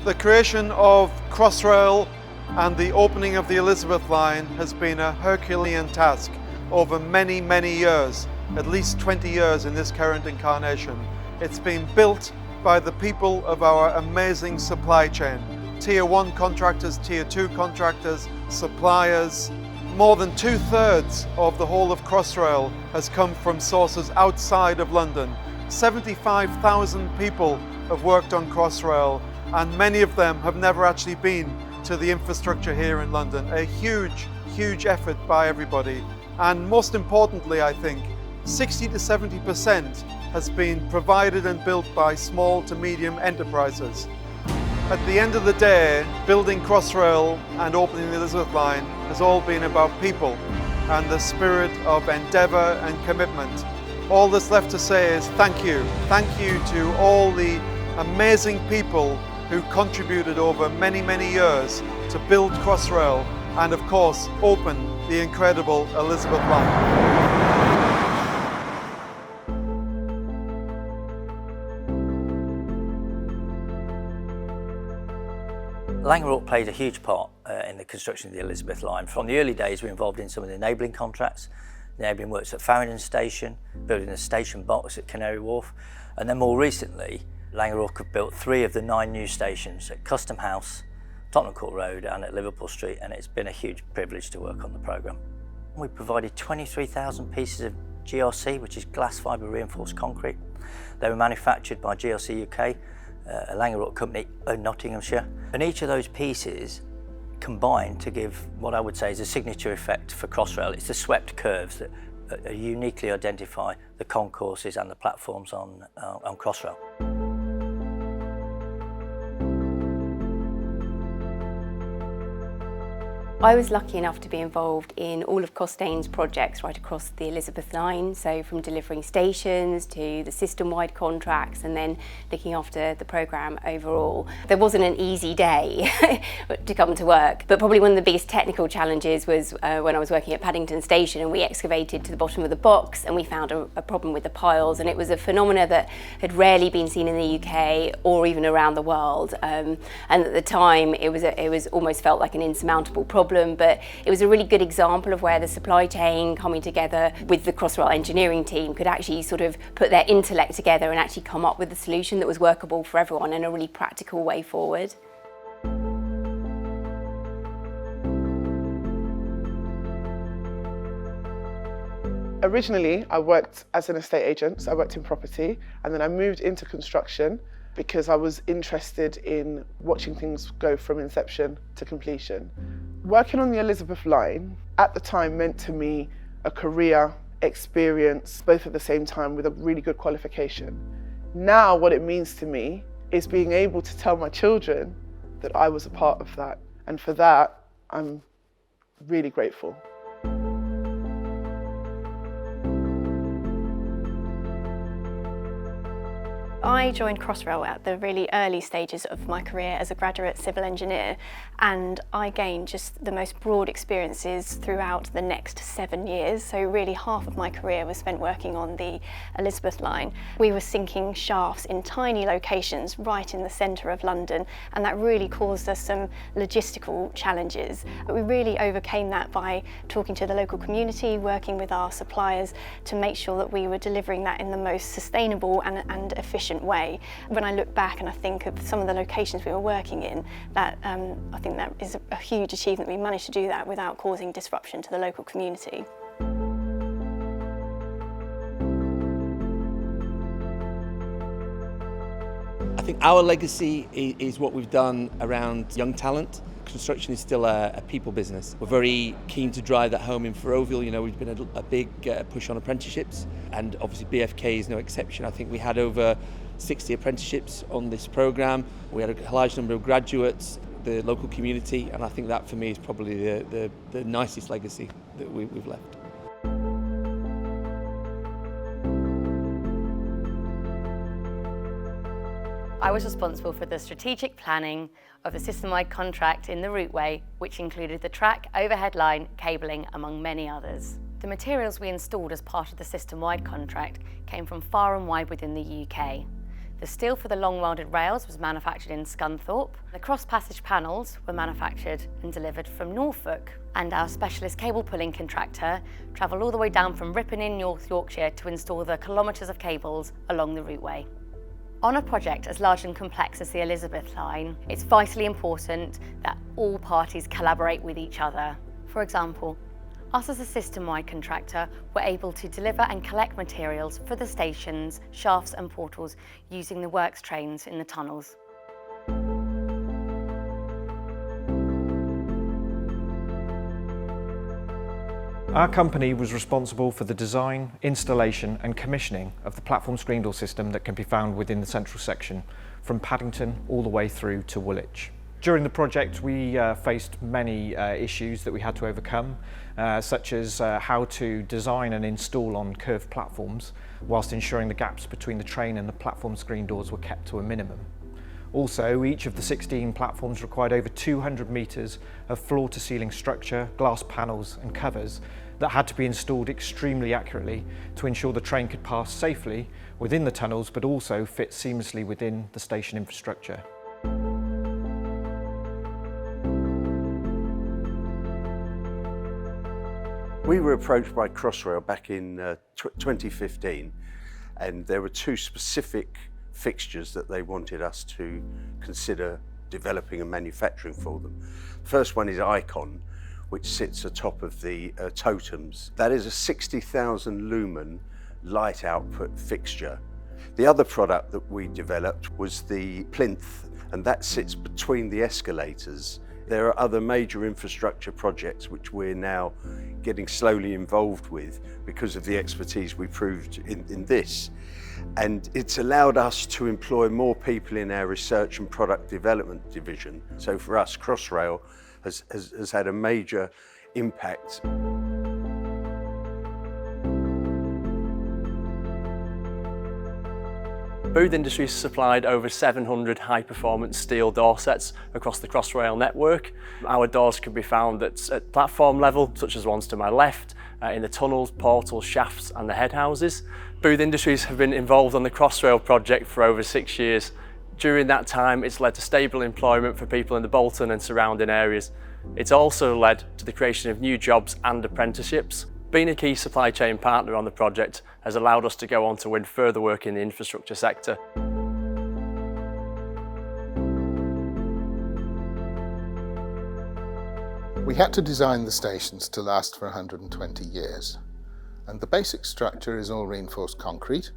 The creation of Crossrail and the opening of the Elizabeth line has been a Herculean task over many, many years, at least 20 years in this current incarnation. It's been built by the people of our amazing supply chain. Tier 1 contractors, Tier 2 contractors, suppliers. More than 2/3 of the whole of Crossrail has come from sources outside of London. 75,000 people have worked on Crossrail, and many of them have never actually been to the infrastructure here in London. A huge, huge effort by everybody. And most importantly, I think, 60 to 70% has been provided and built by small to medium enterprises. At the end of the day, building Crossrail and opening the Elizabeth line has all been about people and the spirit of endeavour and commitment. All that's left to say is thank you. Thank you to all the amazing people who contributed over many, many years to build Crossrail and, of course, open the incredible Elizabeth line. Langerock played a huge part in the construction of the Elizabeth line. From the early days, we were involved in some of the enabling contracts, enabling works at Farringdon Station, building a station box at Canary Wharf, and then more recently, Langerock have built 3 of the 9 new stations at Custom House, Tottenham Court Road and at Liverpool Street, and it's been a huge privilege to work on the programme. We provided 23,000 pieces of GRC, which is glass fibre reinforced concrete. They were manufactured by GRC UK, a Langerock company in Nottinghamshire, and each of those pieces combined to give what I would say is a signature effect for Crossrail. It's the swept curves that uniquely identify the concourses and the platforms on Crossrail. I was lucky enough to be involved in all of Costain's projects right across the Elizabeth line, so from delivering stations to the system-wide contracts and then looking after the programme overall. There wasn't an easy day to come to work, but probably one of the biggest technical challenges was when I was working at Paddington Station and we excavated to the bottom of the box and we found a problem with the piles, and it was a phenomena that had rarely been seen in the UK or even around the world, and at the time it was almost felt like an insurmountable problem. But it was a really good example of where the supply chain coming together with the Crossrail engineering team could actually sort of put their intellect together and actually come up with a solution that was workable for everyone in a really practical way forward. Originally, I worked as an estate agent, so I worked in property, and then I moved into construction because I was interested in watching things go from inception to completion. Working on the Elizabeth line at the time meant to me a career, experience, both at the same time with a really good qualification. Now what it means to me is being able to tell my children that I was a part of that. And for that, I'm really grateful. I joined Crossrail at the really early stages of my career as a graduate civil engineer, and I gained just the most broad experiences throughout the next 7 years. So really half of my career was spent working on the Elizabeth line. We were sinking shafts in tiny locations right in the centre of London, and that really caused us some logistical challenges. But we really overcame that by talking to the local community, working with our suppliers to make sure that we were delivering that in the most sustainable and efficient way. When I look back and I think of some of the locations we were working in, that I think that is a huge achievement. We managed to do that without causing disruption to the local community. I think our legacy is what we've done around young talent. Construction is still a people business. We're very keen to drive that home in Ferrovial. You know, we've been a big push on apprenticeships, and obviously BFK is no exception. I think we had over 60 apprenticeships on this programme. We had a large number of graduates, the local community, and I think that for me is probably the nicest legacy that we've left. I was responsible for the strategic planning of the system-wide contract in the routeway, which included the track, overhead line, cabling, among many others. The materials we installed as part of the system-wide contract came from far and wide within the UK. The steel for the long welded rails was manufactured in Scunthorpe. The cross-passage panels were manufactured and delivered from Norfolk. And our specialist cable pulling contractor travelled all the way down from Ripon in North Yorkshire to install the kilometres of cables along the routeway. On a project as large and complex as the Elizabeth line, it's vitally important that all parties collaborate with each other. For example, us as a system-wide contractor were able to deliver and collect materials for the stations, shafts and portals using the works trains in the tunnels. Our company was responsible for the design, installation and commissioning of the platform screen door system that can be found within the central section, from Paddington all the way through to Woolwich. During the project we faced many issues that we had to overcome, such as how to design and install on curved platforms whilst ensuring the gaps between the train and the platform screen doors were kept to a minimum. Also, each of the 16 platforms required over 200 metres of floor-to-ceiling structure, glass panels and covers that had to be installed extremely accurately to ensure the train could pass safely within the tunnels but also fit seamlessly within the station infrastructure. We were approached by Crossrail back in 2015, and there were two specific fixtures that they wanted us to consider developing and manufacturing for them. The first one is Icon, which sits atop of the totems. That is a 60,000 lumen light output fixture. The other product that we developed was the plinth, and that sits between the escalators. There are other major infrastructure projects which we're now getting slowly involved with because of the expertise we proved in this. And it's allowed us to employ more people in our research and product development division. So for us, Crossrail has had a major impact. Booth Industries supplied over 700 high-performance steel door sets across the Crossrail network. Our doors can be found at platform level, such as ones to my left, in the tunnels, portals, shafts and the head houses. Booth Industries have been involved on the Crossrail project for over 6 years. During that time, it's led to stable employment for people in the Bolton and surrounding areas. It's also led to the creation of new jobs and apprenticeships. Being a key supply chain partner on the project has allowed us to go on to win further work in the infrastructure sector. We had to design the stations to last for 120 years. And the basic structure is all reinforced concrete,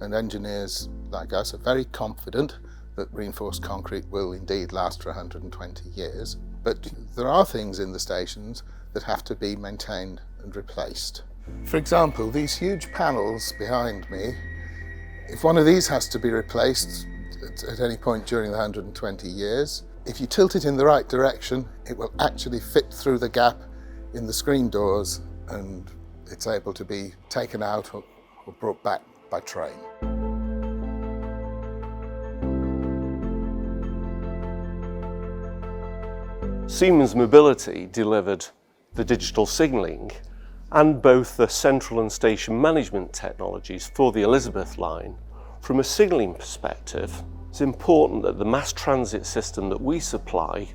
and engineers like us are very confident that reinforced concrete will indeed last for 120 years. But there are things in the stations that have to be maintained and replaced. For example, these huge panels behind me, if one of these has to be replaced at any point during the 120 years, if you tilt it in the right direction, it will actually fit through the gap in the screen doors and it's able to be taken out or brought back by train. Siemens Mobility delivered the digital signalling and both the central and station management technologies for the Elizabeth line. From a signalling perspective, it's important that the mass transit system that we supply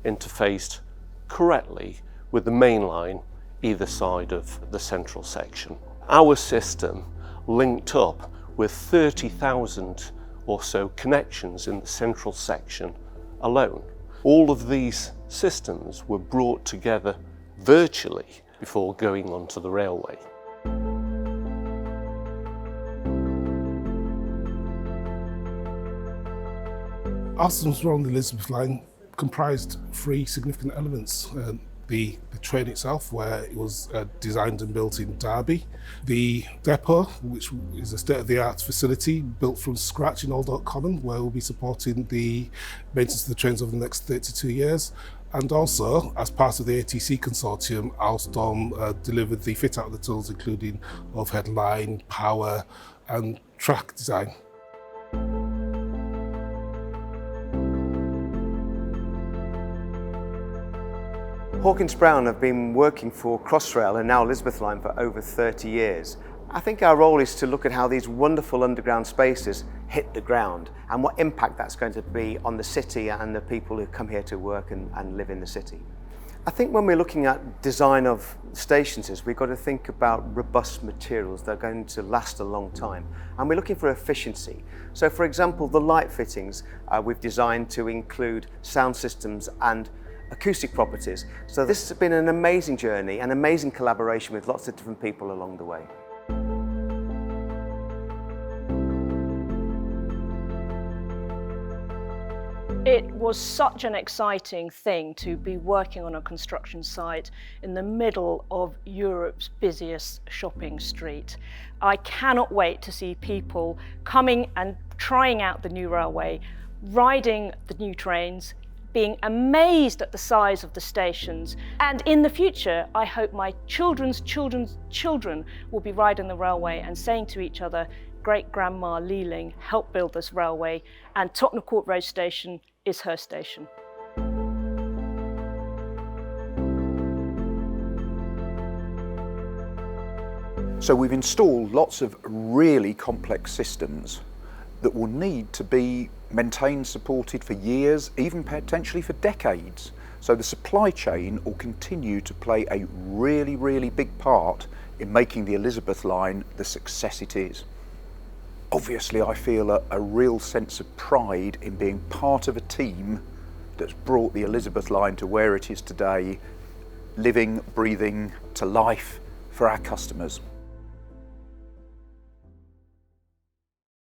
interfaced correctly with the main line either side of the central section. Our system linked up with 30,000 or so connections in the central section alone. All of these systems were brought together virtually before going onto the railway. Our systems on the Elizabeth line comprised three significant elements. The train itself, where it was designed and built in Derby. The depot, which is a state-of-the-art facility built from scratch in Old Oak Common, where we'll be supporting the maintenance of the trains over the next 32 years. And also, as part of the ATC consortium, Alstom delivered the fit-out of the tools, including overhead line, power and track design. Hawkins Brown have been working for Crossrail and now Elizabeth line for over 30 years, I think our role is to look at how these wonderful underground spaces hit the ground and what impact that's going to be on the city and the people who come here to work and live in the city. I think when we're looking at design of stations, we've got to think about robust materials that are going to last a long time. And we're looking for efficiency. So for example, the light fittings we've designed to include sound systems and acoustic properties. So this has been an amazing journey, an amazing collaboration with lots of different people along the way. It was such an exciting thing to be working on a construction site in the middle of Europe's busiest shopping street. I cannot wait to see people coming and trying out the new railway, riding the new trains, being amazed at the size of the stations. And in the future, I hope my children's children's children will be riding the railway and saying to each other, "Great-Grandma Lealing helped build this railway, and Tottenham Court Road Station is her station." So we've installed lots of really complex systems that will need to be maintained, supported for years, even potentially for decades. So the supply chain will continue to play a really, really big part in making the Elizabeth line the success it is. Obviously, I feel a real sense of pride in being part of a team that's brought the Elizabeth line to where it is today, living, breathing to life for our customers.